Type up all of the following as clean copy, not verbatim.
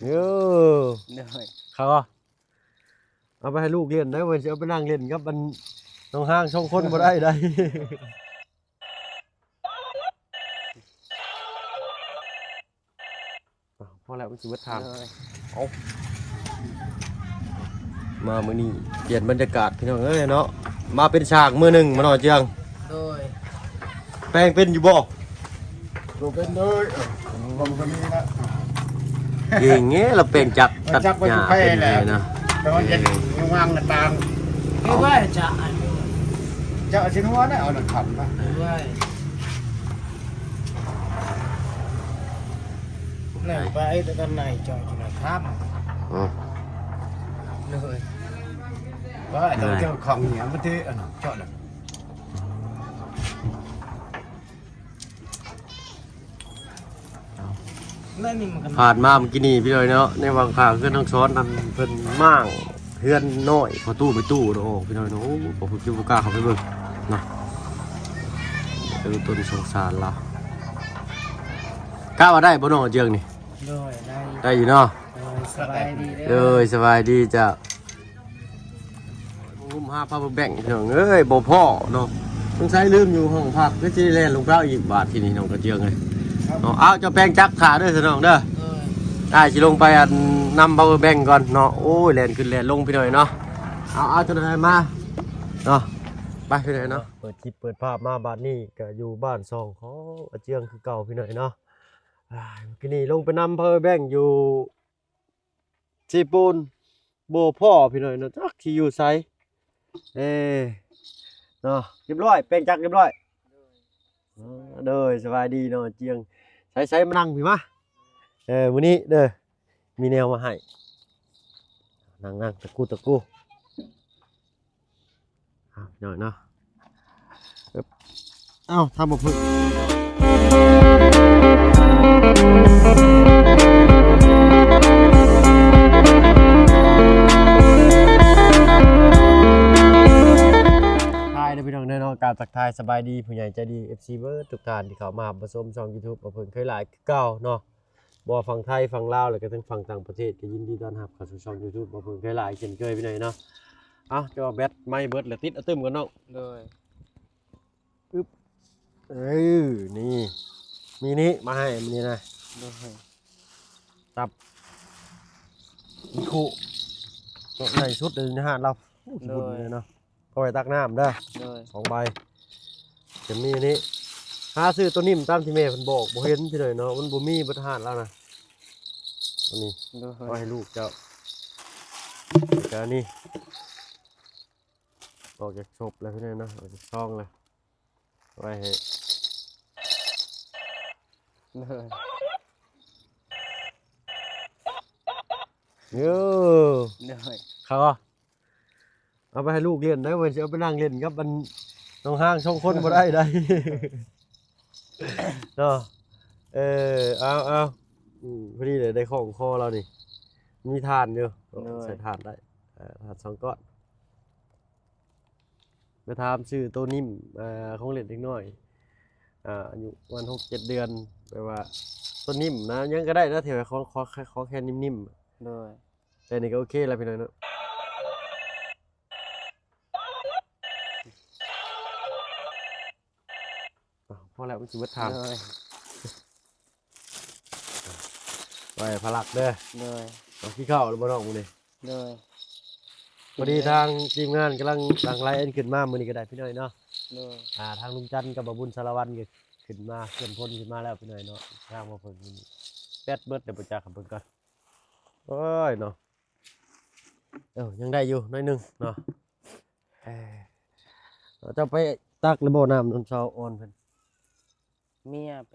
เออเลยเขาเอาไปให้ลูกเรียนได้เว้ยจะเอาไปนั่งเล่นกับมันน้องห้างช่องคนบ่ได้ได้ พอแล้วมันสิเบิดทาง เลย เอามามื้อนี้เปลี่ยนบรรยากาศพี่น้องเอ้ยเนาะมาเป็นฉากมื้อหนึงมาหน่อยเจียง โดย แป้งเป็นอยู่บ่ ดูเป็นเลยลมก็มีนะ เก่งเงี้ยเราเป็นจักตัด จักไป หญ้า อยู่แพร่ เป็น แหละ เลยนะ แต่ว่าเย็นว่างๆกันตาม ไม่ว่าจะอัน จะเอาชิ้นหัวนะเอาหนังขันนะ ว่าไหนไปแต่กันไหนจอยจุดครับ อ๋อ เลย ก็ไอ้ตัวเจ้าของเหนียวมันที่อันเจาะเลย นั่นนี่มันกัน ผ่านมาเมื่อกี้นี่พี่น้อยเนาะในวังข้างเพื่อนน้องซ้อนนั่นเพิ่นม่างเพื่อนน้อยพอตู้ไปตู้เนาะโอ้พี่น้อยเนาะโอ้ผมคิดว่ากล้าเข้าไปเบิ่งนะคือต้นสงสารเรากล้าว่าได้บ่น้องเจียงนี่ เลยได้ ได้อยู่เนาะ สบายดี เอ้ยสบายดีจ้ะงุ้มหาพาแบ่งพี่น้องเอ้ยบ่พ่อเนาะต้องใช้ลืมอยู่ห้องพักก็สิแล่นลงเปล่าอีกบาทที่นี่น้องกระเจียงเลยเนาะเอาเจ้าแป้งจักขาเด้อซะน้องเด้อได้สิลงไปอันนำ power bank ก่อนเนาะโอ้ยแล่นขึ้นแล่นลงพี่น้อยเนาะเอาจนได้มาเนาะไปพี่น้อยเนาะเปิดคลิปเปิดภาพมาบาดนี้ก็อยู่บ้านซองของอาเจียงคือเก่าพี่น้อยเนาะเมื่อกี้นี่ลงไปนำ power bank อยู่จีปูนโบพ่อพี่น้อยเนาะจักที่อยู่ไสเนาะเรียบร้อยแป้งจักเรียบร้อยเด้อสบายดีเนาะเจียงใช้มานั่งพี่มามื้อนี้เด้อมีแนวมาให้นั่งตะกูหน่อยเนาะเอ้าทำบ่พึ่งทายเด้อพี่น้องเด้อเนาะการทักทายสบายดีผู้ใหญ่ใจดี FC เบิร์ดทุกท่านที่เข้ามารับชมช่อง YouTube บ่เพิ่นเคยหลายคือเก่าเนาะบ่ฝั่งไทยฝั่งลาวแล้วก็ทั้งฝั่งต่างประเทศก็ยินดีต้อนรับเข้าสู่ช่อง YouTube บ่เพิ่นเคยหลายเช่นเคยพี่น้อยเนาะจะว่าแบตไม่เบิดแล้วติดตึมกันเนาะ เลย นี่มีนี้มาให้มันนี่นะ เลย ตับมีคู่ตัวใหญ่สุดเลยนะฮะเราบุญเลยเนาะก็ไปตักน้ำได้ เลย 2 ใบจะมีอันนี้หาซื้อตัวนิ่มตามที่แม่เพิ่นบอกบ่เห็นที่ไหนเนาะมันบ่มีบ่ทานแล้วนะอันนี้ เลย ก็ให้ลูกเจ้าแล้วนี่ออกจากศพแล้วพี่น้อยเนาะออกจากช่องเลยไว้ให้ เลย เยอะ เลย เขาเอาไปให้ลูกเรียนได้เว้ยจะเอาไปนั่งเล่นกับมันน้องห้างช่องคนบ่ได้ได้ เนาะเอาพอดีเลยได้ของคอเรานี่มีทานอยู่ใส่ทานได้ทาน2 ก้อนไปทำชื่อตัวนิ่มของเล่นเล็กน้อยอายุวัน6-7 เดือนแปลว่าตัวนิ่มนะยังก็ได้นะเถอะขอแค่นิ่มๆ เลย แต่นี่ก็โอเคแล้วพี่น้อยเนาะพอแล้วมันสิเบิดทาง เลย ไปพลักเด้อ เลย เอาขี้เข้าหรือบ่น้องมื้อนี้ เลย พอดีทางทีมงานกำลังหลังไลน์ขึ้นมามื้อนี้ก็ได้พี่น้อยเนาะ เลย ทางลุงจันทร์กับบ่บุญสารวัตรก็ขึ้นมาเคลื่อนพลขึ้นมาแล้วพี่น้อยเนาะทางมาเพิ่นนี่แปดเบิดเดี๋ยวบ่จักกับเพิ่นก่อนโอ้ยเนาะยังได้อยู่หน้อยหนึงเนาะเราจะไปตักระบบน้ำน้ำเช้าอ่อนเพิ่น เมียไป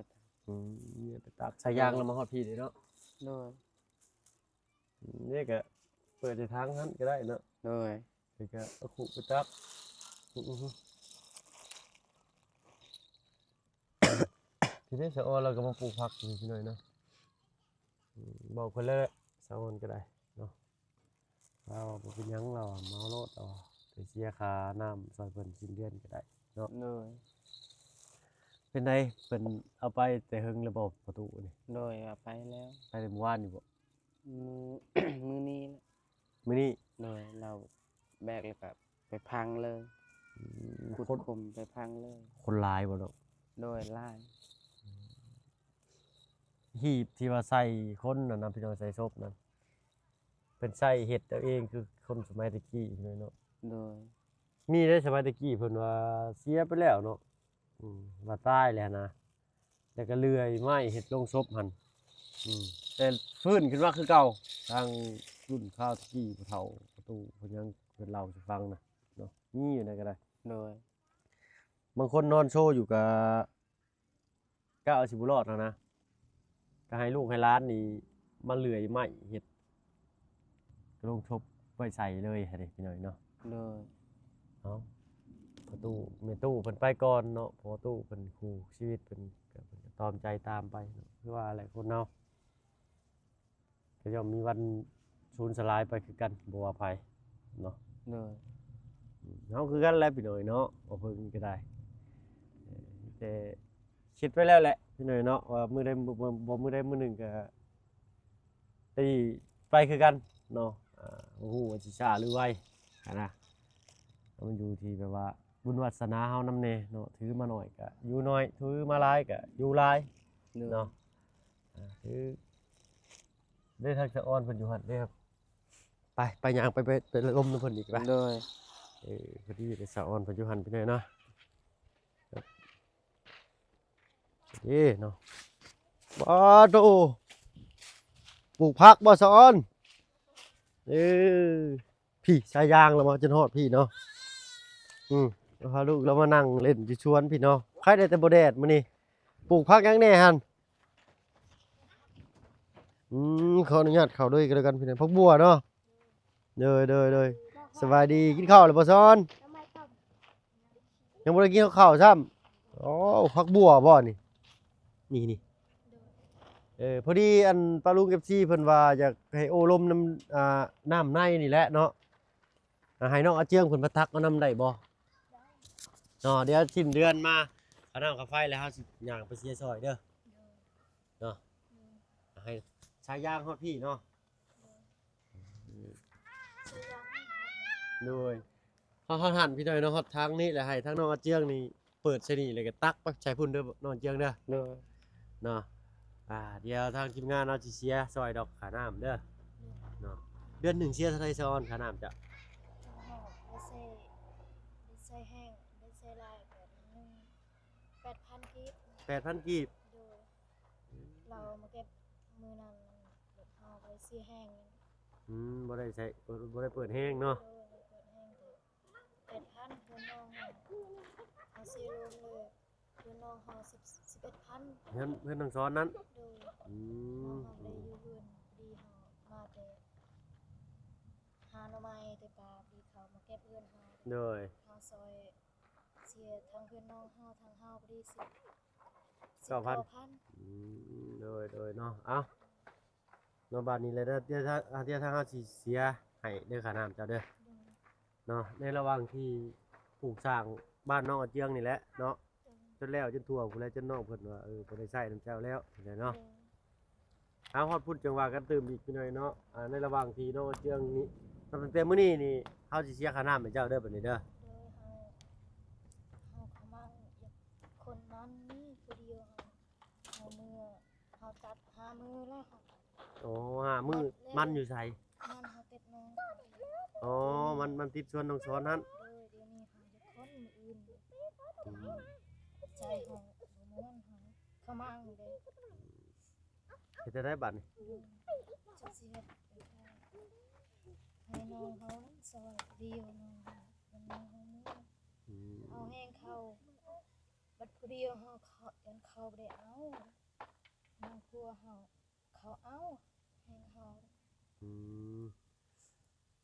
เนี่ยไปตักสายยางแล้วมาฮอดพี่เด้เนาะ เลย นี่ก็เปิดในทางนั้นก็ได้เนาะ เลย นี่ก็เอาขุไปตักทีนี้สะออนเราก็มาปลูกผักนี่พี่น้อยเนาะบอกคนเลยสะออนก็ได้เนาะเราบ่เป็นหยังเราเมาโลดเอาไปเสียค่าน้ำซอยเพิ่นสิ้นเดือนก็ได้เนาะ เลย เป็นไดเพิ่นเอาไปแต่เฮิงระบบประตูนี่ เลยไปแล้ว ไปแต่เมื่อวานนี่บ่ มือ มือนี้แหละ มื้อนี้ เลยเราแบกแล้วก็ไปพังเลยขุด คน คมไปพังเลย คนหลายบ่ดอก โดยไล่ หีบที่ว่าใส่คนน่ะนะพี่น้องใส่ศพนั่นเป็นใส่เฮ็ดเอาเองคือคนสมัยตะกี้พี่น้องเนาะ โดย มีได้สมัยตะกี้เพิ่นว่าเสียไปแล้วเนาะว่าตายแล้วนะแล้วก็เลื่อยไม้เฮ็ดโลงศพหั่นแต่ฟื้นขึ้นมาคือเก่าทางรุ่นข้าวตะกี้ผู้เฒ่าประตูเพิ่นยังเพิ่นเล่าให้ฟังนะเนาะมีอยู่นั่นก็ได้ โดย บางคนนอนโชว์อยู่กับก้าวเอาสิบุรอดนะก็ให้ลูกให้ร้านนี่มาเลื่อยไม้เฮ็ดกระลงชบไว้ใส่เลยให้เด็พี่น้อยเนาะ โดย เอาประตูแม่ตู้เพิ่นไปก่อนเนาะเพอตู้เพิ่นครูชีวิตเพิ่นก็เพิ่นก็ตอมใจตามไปเนาะคือว่าอะไรคนเนาะก็ย่อมมีวันสูญสลายไปคือกันบ่ว่าไผเนาะ โดย เฮาคือกันแหละพี่น้อยเนาะบ่เพิ่นก็ได้แต่คิดไว้แล้วแหละพี่น้อยเนาะว่ามื้อใดบ่มื้อใดมื้อหนึงก็ได้ไปคือกันเนาะบ่ฮู้ว่าสิช้าหรือไวนะมันอยู่ที่แบบว่าบุญวาสนาเฮานำแน่เนาะถือมาหน่อยก็อยู่น้อยถือมาหลายก็อยู่หลาย โดย เนาะถือได้ทางสะออนเพิ่นอยู่หั่นเด้ครับไปย่างไปลมนำเพิ่นอีกไป โดย พอดีได้สะออนเพิ่นอยู่หั่นไปหน่อยเนาะเนาะบ่โตปลูกผักบ่สะออนพี่ชายางแล้วมาจนฮอดพี่เนาะแล้วพาลูกเรามานั่งเล่นอยู่ชวนพี่เนาะใครได้แต่บ่แดดมื้อนี้ปลูกผักหยังแน่หั่นขออนุญาตเข้าด้วยกันแล้วกันพี่น้องผักบัวเนาะเด้อสบายดีกินข้าวแล้วบ่สะออนยังบ่ได้กินข้าวซ้ำอ๋อผักบัวบ่นี่พอดีอันปลาลุง FC เพิ่นว่าอยากให้โอลมน้ำในนี่แหละเนาะให้น้องอาเจียงเพิ่นมาตักเอาน้ำได้บ่เนาะเดี๋ยวสิ้นเดือนมาเอาน้ำกับไฟแล้วเฮาสิย่างไปเสียซอยเด้อเนาะให้ชายางฮอดพี่เนาะโดยเฮาหั่นพี่น้อยเนาะฮอดทางนี้แล้วให้ทางน้องอาเจียงนี่เปิดใส่นี่แล้วก็ตักไปใส่พุ่นเด้อน้องอาเจียงเด้อ โดย เนาะเดี๋ยวทางทีมงานเราสิเสียซอยดอกขาน้ำเด้อเนาะเดือนหนึ่งเสียเท่าไรซอนขาน้ำจ้ะ ได้ใส่แห้งได้ใส่ลายแบบนึง8,000กีบ 8,000 กีบ โดยเรามาเก็บมือนั้นแบบเอาไปซื้อแห้ง บ่ได้ใช้บ่ได้เปิดแห้งเนาะ โดยเปิดแห้งก็8,000เพื่อนน้องเอาซื้อรวมเลยเพื่อนน้องเฮา11,000 เพื่อนทั้งซ้อนนั้น โดย อืม เฮาได้อยู่เพื่อนดีเฮามาแต่หาหน่อไม้แต่ปลาพี่เขามาเก็บเพื่อนเฮา โดย เฮาซอยเสียทั้งเพื่อนน้องเฮาทั้งเฮาพอดี9,000โดยเนาะเอ้าเนาะบาดนี้เลยเด้อเดี๋ยวทางเฮาสิเสียให้เด้อขาน้ำเจ้าเด้อเนาะในระหว่างที่ปลูกสร้างบ้านน้องอาเจียงนี่แหละเนาะจนแล้วจนทั่วพุ่นแล้วจนน้องเพิ่นว่าบ่ได้ใช้น้ำเจ้าแล้วเนาะ เอาฮอดพูดจังหวะกันตื่มอีกหน่อยเนาะในระหว่างที่น้องเจียงนี้ตั้งแต่มื้อนี้นี่เฮาสิเสียค่าน้ำให้เจ้าเด้อบัดนี้เด้อ โดยเฮาเขามาอยากคนนั้นนี่ผู้เดียวเฮามือเฮาตัด5มือแล้วค่ะ โอ้5มื้อมันอยู่ไส มันเฮาติดน้อง อ๋อมันติดส่วนน้องสอนนั้น โดยเดี๋ยวนี้เฮาจะคนมืออื่นใจเฮาบ่ม่วนเฮาเขามาเด้ เฮ็ดได้บัดนี้ จักสิเฮ็ดให้น้องเฮานั้นสวัสดีน้องมันน้องเฮามือเอาแห้งเข้าบัดผู้เดียวเฮาเขายันเข้าบ่ได้เอาน้องพัวเฮาเขาเอาแห้งเข้า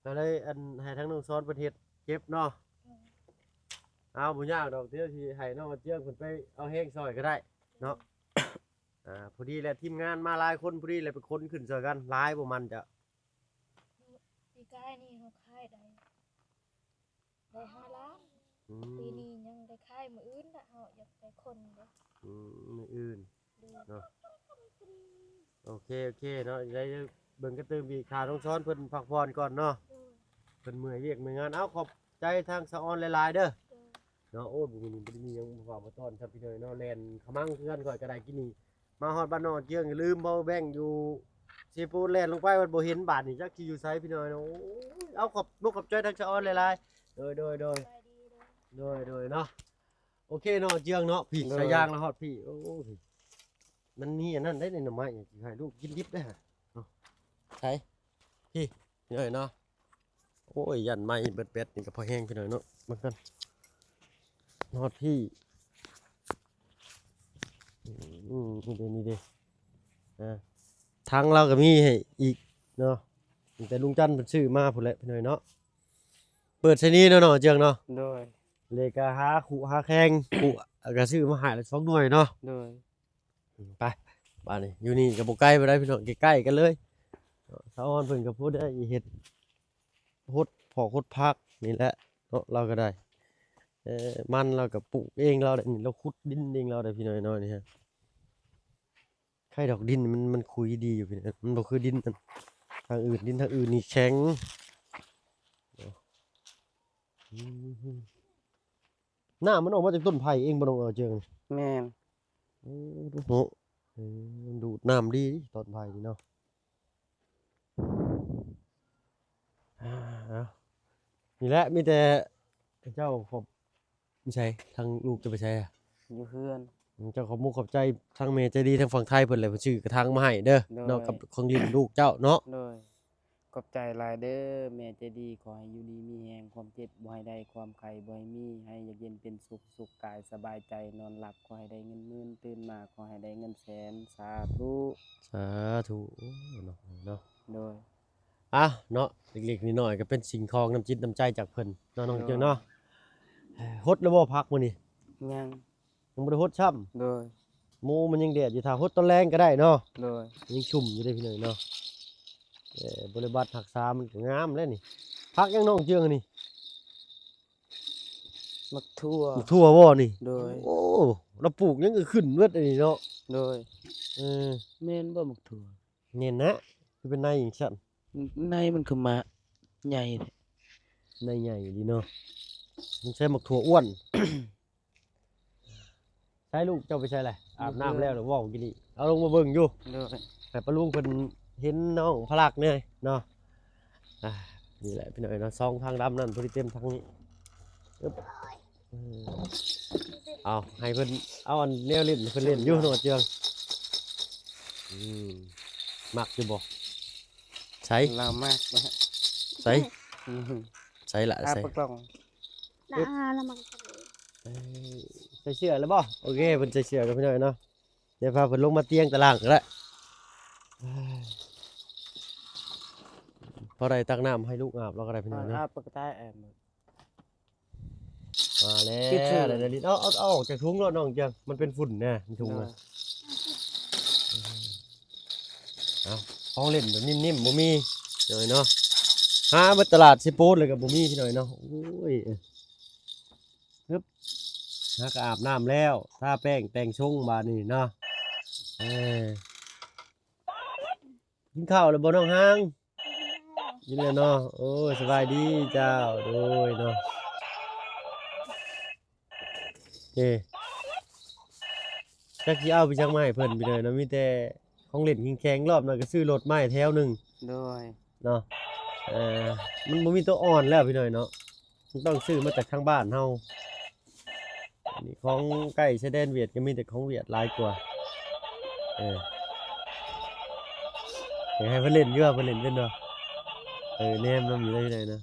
ก็เลยอันให้ทั้งน้องสอนประเทศเก็บเนาะเอาบ่ยากดอกเดี๋ยวสิให้น้องเจียงเพิ่นไปเอาแห้งซอยก็ได้เนาะพอดีแหละทีมงานมาหลายคนพอดีเลยเป็นคนขึ้นซอยกันหลายบ่มันจะ ปีกายนี่เขาขายได้5 ล้านปีนี้ยังได้ขายมื้ออื่นน่ะเฮาอยากได้คนเด้ มื้ออื่น ดู เนาะโอเคเนาะได้ เบิ่งกระตือบีขาต้องซ้อนเพิ่นพักผ่อนก่อนเนาะ โดย เพิ่นเมื่อยเวียกเมื่อยงานเอาขอบใจทางสะออนหลายๆเด้อ โดย เนาะโอ้ยบ่มีบ่ได้มีหยังมาฝากมาต้อนครับพี่น้อยเนาะแล่นขมังเพื่อนก่อยก็ได้กินนี่มาฮอดบ้านนอกเจืองอย่าลืมเบาแบ่งอยู่ซีฟู้ดแล่นลงไปมันบ่เห็นบาดนี่จักสิอยู่ไสพี่น้อยเนาะโอ้ยเอาขอบใจทางสะออนหลายๆโดย สบายดีโดย เนาะโอเคเนาะเจืองเนาะพี่สายยางแล้วฮอดพี่โอ้พี่มันมีอันนั้นได้ในหน่อไม้สิให้ลูกกินดิบได้ฮะเนาะใช่พี่น้อยเนาะโอ้ยยันไม้เบิดเป็ดนี่ก็พอแห้งพี่น้อยเนาะมันกันฮอดพี่นี่เด้ทางเราก็มีให้อีกเนาะแต่ลุงจันทร์เพิ่นซื้อมาพุ่นแหละพี่น้อยเนาะเปิดชนี้เนาะเจืองเนาะ โดย เลยก็หาขู่หาแข้งขู่ก็ซื้อมาหาละ2หน่วยเนาะ โดย ไปบ้านนี้อยู่นี่ก็บ่ไกลบ่ได้พี่น้องใกล้ๆกันเลยสะออนเพิ่นก็พูดได้เฮ็ดโฮดพอกโฮดพักนี่แหละเนาะเราก็ได้มันเราก็ปลูกเองเราได้นี่เราขุดดินเองเราได้พี่น้อยน้อยนี่ฮะไข่ดอกดินมันคุยดีอยู่พี่น้อยมันบ่คือดินอันทางอื่นดินทางอื่นนี่แข็งหน้ามันออกมาจากต้นไผ่เองบ่ต้องเอาเจิง แม่น โอ้ดูโหมันดูดน้ำดีต้นไผ่นี่เนาะเอานี่แหละมีแต่เจ้าขอบไม่ใช่ทางลูกจะไปใช่อะ อยู่เฮือน เจ้าขอบมุกขอบใจทางเมใจดีทางฝั่งไทยเพิ่นเลยเพิ่นชื่อกระทางมาให้เด้อ โดย เนาะกับของลิ้นลูกเจ้าเนาะ โดยขอบใจหลายเด้อแม่ใจดีขอให้อยู่ดีมีแฮงความเจ็บบ่ให้ได้ความไข้บ่ให้มีให้อยากเย็นเป็นสุขสุขกายสบายใจนอนหลับขอให้ได้เงินหมื่นตื่นมาขอให้ได้เงินแสนสาธุ สาธุเนาะเนาะ โดย อ่ะเนาะเล็กๆน้อยๆก็เป็นสิ่งของน้ำจิตน้ำใจจากเพิ่นเนาะน้องเจ้าเนาะฮดแล้วบ่พักมื้อนี้ ยัง ยังบ่ได้ฮดซ้ำ โดย หมูมันยังแดดอยู่ถ้าฮดตอนแรงก็ได้เนาะ โดย ยังชุ่มอยู่ได้พี่น้อยเนาะบริบัติรักษามันก็งามแล้วนี่พักยังน้องเจืองอันนี่ มักทั่ว ปลูกทั่วบ่นี่ โดย โอ้เราปลูกยังก็ขึ้นเบิดอันนี้เนาะ โดย เออ แม่นบ่มักทั่ว เน้นนะคือเป็นนายอย่างฉัน ในมันคือมาใหญ่แท้ นายใหญ่ดีเนาะมันใช้หมกถั่วอ้วน ใช้ลูกเจ้าไปใช้อะไรอาบน้ำแล้วหรือว่ากินนี่เอาลงมาเบิ่งอยู่ โดย แต่ปลาลุงเพิ่นเห็นน้องพลักเนี่ยเนาะอ่านี่แหละพี่น้อยเนาะซองทางดำนั่นพอดีเต็มทางนี้อึ๊บเออเอาให้เพิ่นเอาอันแนวเล่นเพิ่นเล่นอยู่เนาะเจืองอืมมักอยู่บ่ใส่ ลาวมากนะฮะ ใส่ อือฮึ ใส่ละ อา ใส่ ปากกล่อง แล้วมัน เอ้ยใส่เสื้อแล้วบ่โอเคเพิ่นใส่เสื้อกันพี่น้อยเนาะเดี๋ยวพาเพิ่นลงมาเตียงตารางก็ได้เอ้ยพอได้ตักน้ำให้ลูกอาบแล้วก็ได้พี่น้อยเนาะ อาปากใต้แอม มาแล้ คิดถึง วเดี๋ยวนี้เอาออกจากถุงแล้วน้องจังมันเป็นฝุ่นแน่ในถุงอ่ะเอาของเล่นแบบนิ่มๆบ่มีหน่อยเนาะหามาตลาดสิโปสเลยกับบ่มีพี่หน่อยเนาะโอ้ยฮึบหาก็อาบน้ำแล้วทาแป้งแต่งชงบาดนี้เนาะเอ้ยกินข้าวแล้วบ่น้องหางกินแล้วเนาะโอ้ยสบายดีเจ้าโดยเนาะจักสิเอาไปจังไม้เพิ่นไปเลยเนาะมีแต่ของเล่นแข็งๆรอบนั้นก็ซื้อรถไม้แถวหนึง โดย เนาะมันบ่มีตัวอ่อนแล้วพี่หน่อยเนาะมันต้องซื้อมาจากทางบ้านเฮาอันนี้ของใกล้ชายแดนเวียดก็มีแต่ของเวียดหลายกว่าอยากให้เพิ่นเล่นอยู่ว่าเพิ่นเล่นเป็นบ่แนมนำอยู่ได้พี่หน่อยนะ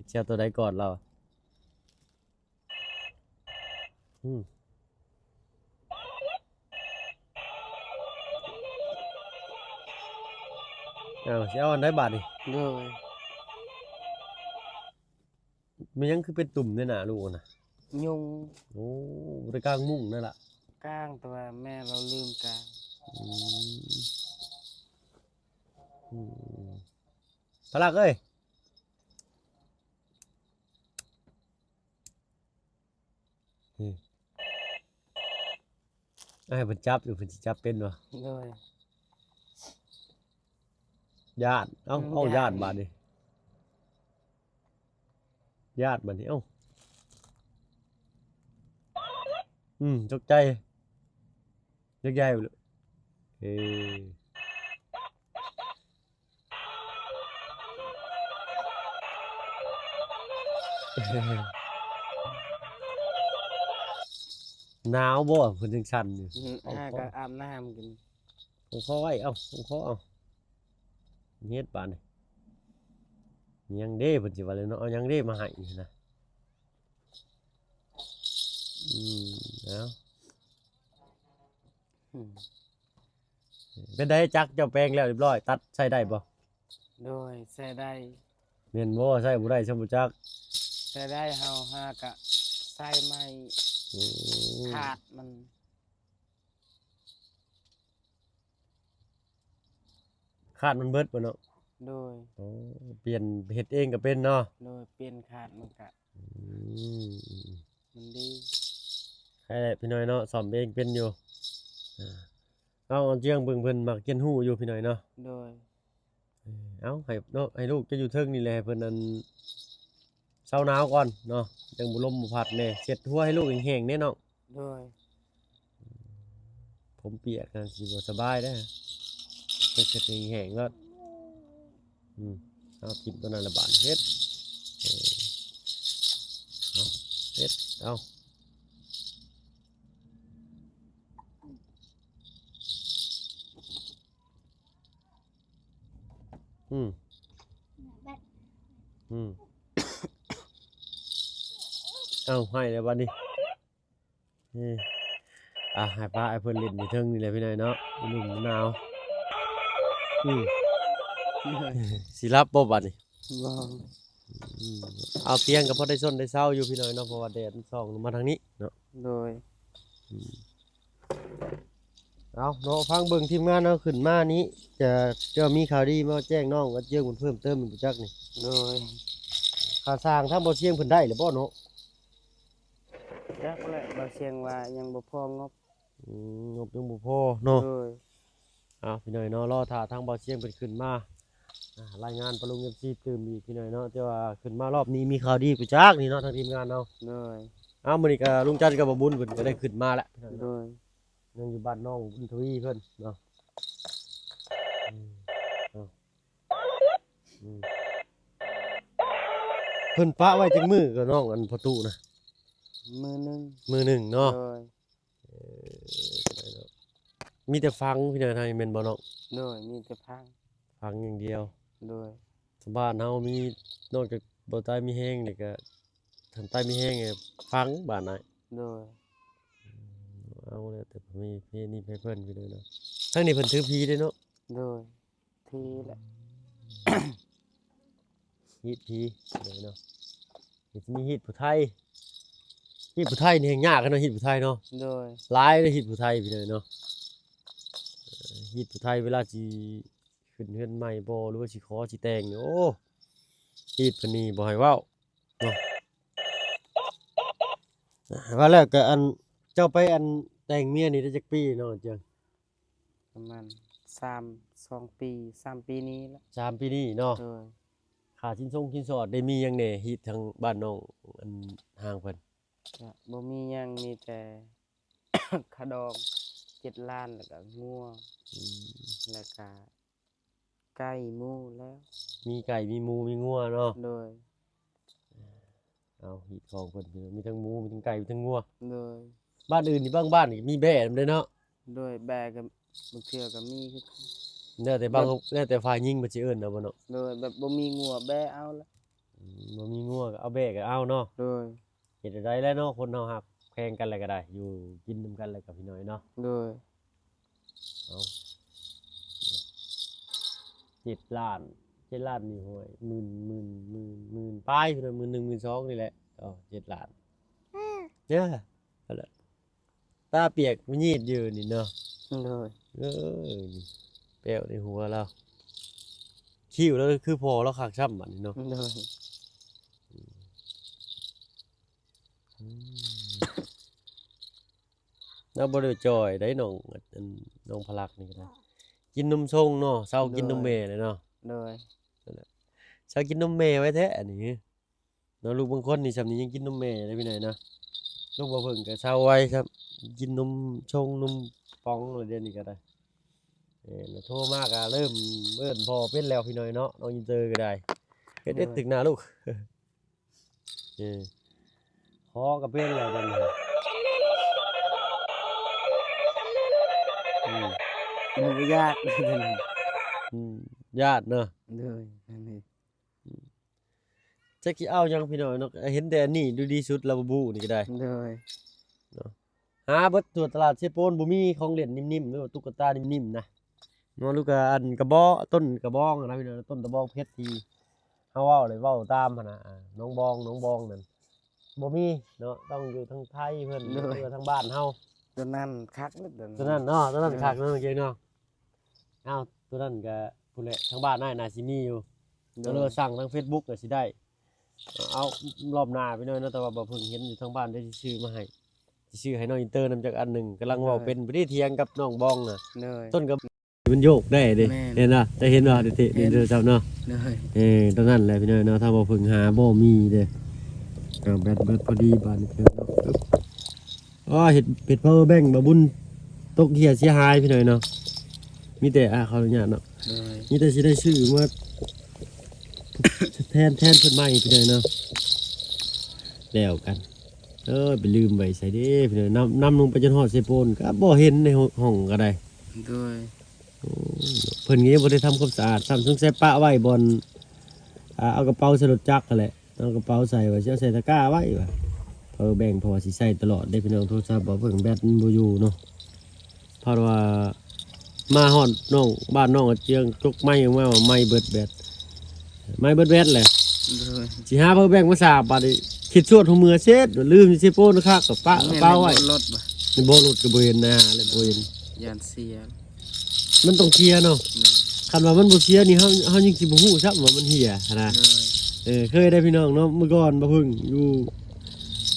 เชียร์ตัวใดก่อนเราอืมสิเอาอันใดบาดนี่ โดย มันยังคือเป็นตุ่มเนี่ยน่ะลูกน่ะ ยุง โอ้บ่ได้กลางมุ้งนั่นล่ะ ก้างแต่ว่าแม่เราลืมกาง อืมอืมพลักเอ้ยไอ้เพิ่นจับอยู่เพิ่นสิจับเป็นบ่ โดย ญาติเอาญาติบาดนี่ญาติบาดนี่เอ้าตกใจยกใหญ่ไปเลยเออหนาวบ่เพิ่นจังสั่นอยู่ ก็อาบน้ำกิน ผมขอไว้ผมขอเอาเฮ็ดปานนี่ยังเด้เพิ่นสิว่าเลยเนาะเอายังเด้มาให้นี่นะเอา เป็นได้จักเจ้าแปลงแล้วเรียบร้อยตัดใช้ได้บ่ โดยใส่ได้ แม่นบ่ใช้บ่ได้สมมุจัก ใส่ได้เฮาหากะใส่ไม้ อืม ขาดมัน ขาดมันเบิดบ่เนาะ โดย อ๋อเปลี่ยนเฮ็ดเองก็เป็นเนาะ โดยเปลี่ยนขาดมันกะ อืม มันดี ใครแหละพี่น้อยเนาะซ่อมเองเป็นอยู่เอาเจียงเบิ่งเพิ่นมักเรียนรู้อยู่พี่น้อยเนาะ โดย เอาให้เนาะให้ลูกจะอยู่เทิงนี่แหละให้เพิ่นนั่นเช้าหนาวก่อนเนาะจังบ่ลมบ่พัดแน่เช็ดหัวให้ลูกแห้งๆแน่เนาะ โดย ผมเปียกกันสิบ่สบายได้อเช็ดแห้งๆก็เอากินตัวนั้นละบาดเฮ็ดเอาเฮ็ดเอาเอาให้แล้วบัดนี้ให้ป้าให้เพิ่นเล่นอยู่เทิงนี่แหละพี่น้อยเนาะหนุ่มหนาวสิรับบ่บัดนี้ บ่ เอาเตียงก็พอได้ส้นได้เช้าอยู่พี่น้อยเนาะเพราะว่าแดดมันส่องลงมาทางนี้เนาะ โดย เอาเนาะฟังเบิ่งทีมงานเนาะขึ้นมานี้จะมีข่าวดีมาแจ้งน้องว่าเจียงเพิ่มเติมอีกจักนี่ โดย ค่าสร้างทางบ่เชียงเพิ่นได้หรือบ่เนาะ จักแหละบ่เสียงว่ายังบ่พองบ งบยังบ่พอเนาะ โดย เอาพี่น้อยเนาะรอท่าทางบ่เชียงเพิ่นขึ้นมารายงานปลุง FC ตื่มอีกพี่น้อยเนาะแต่ว่าขึ้นมารอบนี้มีข่าวดีกูจักนี่เนาะทางทีมงานเนาะ โดย เอามื้อนี้ก็ลุงจันทร์กับบ่บุญเพิ่นก็ได้ขึ้นมาแล้วพี่น้อย โด เนาะ ย ยังอยู่บ้านน้องบุญทวีเพิ่นเนาะเพิ่นปะไว้จังมือกับน้องอันประตูนะ มือหนึง มือหนึ่งเนาะ โดย มีแต่ฟังพี่น้องทางนี้แม่นบ่น้อง โดยมีแต่พัง ฟังอย่างเดียว โดย สบ้านเฮามีนอกจากบ่ใต้มีแห้งนี่ก็ทางใต้มีแห้งไงฟังบ้านไหน โดย เอาแล้วแต่มีเพนี่ให้เพิ่นไปเลยเนาะทางนี้เพิ่นถือพีเด้เนาะ โดยทีแหละ ฮีดพีเลยเนาะนี่สิมีฮีดผู้ไทยฮีดผู้ไทยนี่แห่งยากกันเนาะฮีดผู้ไทยเนาะ โดย หลายเลยฮีดผู้ไทยพี่เลยเนาะฮีดผู้ไทยเวลาสิขึ้นเฮือนใหม่บ่หรือว่าสิขอสิแต่งนี่โอ้ฮีดเพิ่นนี่บ่ให้เว้าเนาะว่าแล้วก็อันเจ้าไปอันแต่งเมียนี่ได้จักปีเนาะเจียง ประมาณ2 ปี 3 ปีนี้แล้ว 3 ปีนี้เนาะ โดย ค่าสินสอดได้มีหยังแหน่ฮีดทางบ้านน้องอันห่างเพิ่น ก็บ่มีหยังมีแต่ ขะดอง7 ล้านแล้วก็งัวแล้วก็ไก่หมูแล้ว มีไก่มีหมูมีงัวเนาะ โดย เอาฮีดของเพิ่นมีทั้งหมูมีทั้งไก่มีทั้งงัว โดย บ้านอื่นนี่บางบ้านนี่มีแบ่นำเด้เนาะ โดยแบกกับบางเทื่อก็มีคือกัน แล้วแต่บางแล้วแต่ฝ่ายยิงมันสิเอิ้นเอาบ่เนาะ โดยแบบบ่มีงัวแบเอาละ บ่มีงัวก็เอาแบ่ก็เอาเนาะ โดย เฮ็ดได้แล้วเนาะคนเฮาฮักแพงกันแล้วก็ได้อยู่กินนำกันแล้วกับพี่น้อยเนาะ โดย เอา7 ล้าน7 ล้านนี่ห้วยหมื่นปลายพี่น้อย11,000 12,000นี่แหละ7 ล้านเนี่ยเอาล่ะตาเปียกมันยีดอยู่นี่เนาะ โดย นี่แป้วในหัวเราคิ้วแล้วคือพอเราคักช้ำบัดนี้เนาะ โดย แล้วบ่ได้จ่อยได้น้องอันน้องพลักนี่ก็ได้กินนมชงเนาะเช้ากินนมแม่เลยเนาะ โดย ชาวกินนมแม่ไว้แท้อันนี้เนาะลูกบางคนนี่สำนี้ยังกินนมแม่ได้พี่หน่อยเนาะลูกบ่เพิ่งก็เช้าไว้ครับกินนมชงนมป๋องอะไรเดี๋ยวนี้ก็ได้แล้วโทรมากอ่ะเริ่มเอิ้นพอเป็นแล้วพี่หน่อยเนาะน้องอินเตอร์ก็ได้เฮ็ดถึงหน้าลูกคอก็เป็นแล้วบัดนี้มันก็ยาก ญาติเนาะ เลยนั่นเอง จักสิเอายังพี่น้อยเนาะเห็นแต่อันนี้ดูดีสุดแล้วบ่บูนี่ก็ได้ เลย หาเบิดทั่วตลาดเชโปนบ่มีของเล่นนิ่มๆหรือว่าตุ๊กตานิ่มๆนะเนาะลูกก็อันกระบอกต้นกระบองนะพี่น้อยต้นกระบองเพชรที่เฮาเว้าเลยเว้าตามหั่นน่ะน้องบองนั่นบ่มีเนาะต้องอยู่ทางไทยเพิ่นหรือว่าทางบ้านเฮา ตัวนั้นคักนิดเดียว ตัวนั้นเนาะตัวนั้นคักเนาะเก่งเนาะอ้าวตัวนั้นก็พุ่นแหละทางบ้านน่าสิมีอยู่ก็เลยสั่งทาง Facebook ก็สิได้เอารอบหน้าพี่น้อยเนาะแต่ว่าบ่เพิ่งเห็นอยู่ทางบ้านได้สิซื้อมาให้สิซื้อให้น้องอินเตอร์นำจากอันหนึงกำลังเว้าเป็นบ่ได้เถียงกับน้องบองน่ะ เลย ต้นก็มันโยกได้เด้ แม่น เห็นป่ะจะเห็นป่ะเดี๋ยวเจ้าเนาะ เลย ตรงนั้นแหละพี่น้อยเนาะถ้าบ่เพิ่งหาบ่มีเด้แบตเบิดพอดีบาดนี้เพิ่นเนาะอ๋อเฮ็ด power bank บ่บุญตกเหียเสียหายพี่น้อยเนาะมีแต่ขออนุญาตเนาะ เลย มีแต่สิได้ซื้อมาแทนเพิ่นใหม่พี่น้อยเนาะแล้วกันไปลืมไว้ใส่เด้พี่น้อยนำลงไปจนฮอดเซโปนก็บ่เห็นในห้องก็ได้ ด้วย เพิ่นงี้บ่ได้ทำความสะอาดซ้ำสงสัยปะไว้บนเอากระเป๋าใส่รถจักรนั่นแหละเอากระเป๋าใส่ไว้สิเอาใส่ตะกร้าไว้ว่าแบ่งเพราะว่าสิใช้ตลอดได้พี่น้องโทรศัพท์บ่เพิ่งแบตมันบ่อยู่เนาะเพราะว่ามาฮอดน้องบ้านน้องเจียงจกไม้ออกมาว่าไม้เบิดแบตแหละ ด้วย สิหาแบ่งมาสาบบัดนี้คิดชวดหัวมือเสร็จลืมสิโปนคักกับปะกระเป๋าไว้ รถบ่ นี่บ่รถก็บ่เห็นหน้าเลยบ่เห็น ยานเสีย มันต้องเคลียร์เนาะ เลย คันว่ามันบ่เสียนี่เฮายังสิบ่ฮู้ซักว่ามันเหี่ยนะ เลย เคยได้พี่น้องเนาะเมื่อก่อนบ่พึ่งอยู่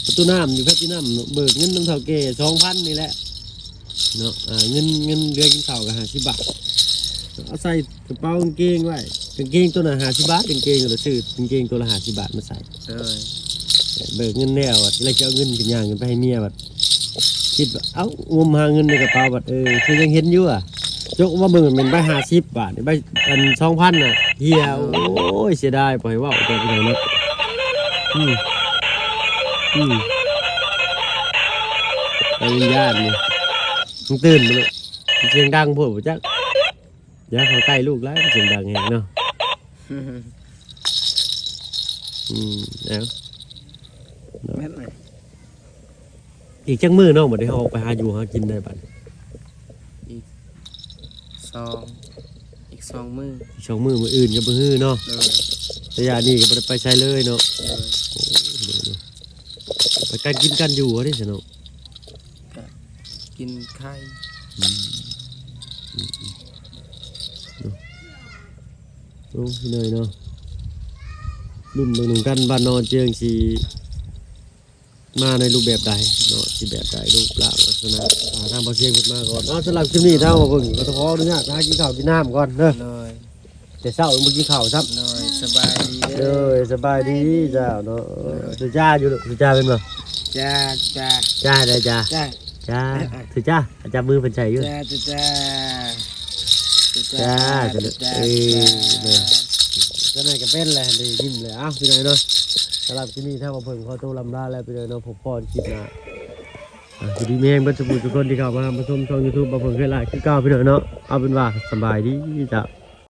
ประตูน้ำอยู่แพทย์น้ำเนาะเบิกเงินน้ำเท่าแก่ 2,000 นี่แหละเนาะเงินเดือนกินข้าวก็50 บาทเอาใส่กระเป๋ากางเกงไว้กางเกงตัวละ50 บาทกางเกงก็ซื้อกางเกงตัวละ50 บาทมาใส่ เลย เบิกเงินแล้วอะแล้วจะเอาเงินเป็นอย่างเงินไปให้เมียบัดคิดว่าเอ้างมหาเงินในกระเป๋าบัดคือยังเห็นอยู่อ่ะยกมาเบิ่งมันใบ50 บาทใบอัน 2,000 น่ะเฮียโอ้ยเสียดายปล่อยเว้าแต่พี่น้องเนาะไปวิญญาณนี่มึงตื่นมาลูกเสียงดังโพดบ่จักอย่าเข้าใกล้ลูกหลายเสียงดังแฮงเนาะแล้ว แม่นไหม อีกจังมื้อน้องบ่ได้ออกไปหาอยู่หากินได้บัด อีกสองมือ อีก2 มื้อมื้ออื่นก็บ่ฮื้อเนาะ เลย ระยะนี้ก็บ่ได้ไปใช้เลยเนาะ เลย ไปการกินกันอยู่ว่าดิสนุก กินไข่ โอ้พี่น้อยเนาะรุ่นเบิ่งหนุ่มกันบ้านนอนเจียงสิมาในรูปแบบใดเนาะสิแบบใดรูปร่างลักษณะทางบ่เสียงขึ้นมาก่อนสำหรับคลิปนี้ทางบ่เพิ่งก็ต้องขออนุญาตหากินข้าวกินน้ำก่อนเด้อ เลย แต่เช้ายังบ่กินข้าวซับ เลยสบายดี เด้อสบายดีเจ้าเนาะสุจ้าอยู่ลูกสุจ้าเป็นบ่ จ้า จ้าได้จ้า จ้า จ้าสุจ้าอาจารย์มือเพิ่นใช้อยู่ จ้า จ้าเนี่ยก็นายก็เป็นแหละได้ยิ้มเลยอ้าวพี่น้อยเนาะสำหรับที่นี่ถ้ามาเพิ่งขอตัวลำลาแล้วพี่น้อยเนาะผมพรคลิปหน้าสวัสดีแม่งเบัดสมุทุกคนที่เข้ามาชมช่อง YouTube มาเพิ่งเคยไลค์คือเก่าพี่น้อยเนาะเอาเป็นว่าสบายดีจ้ะ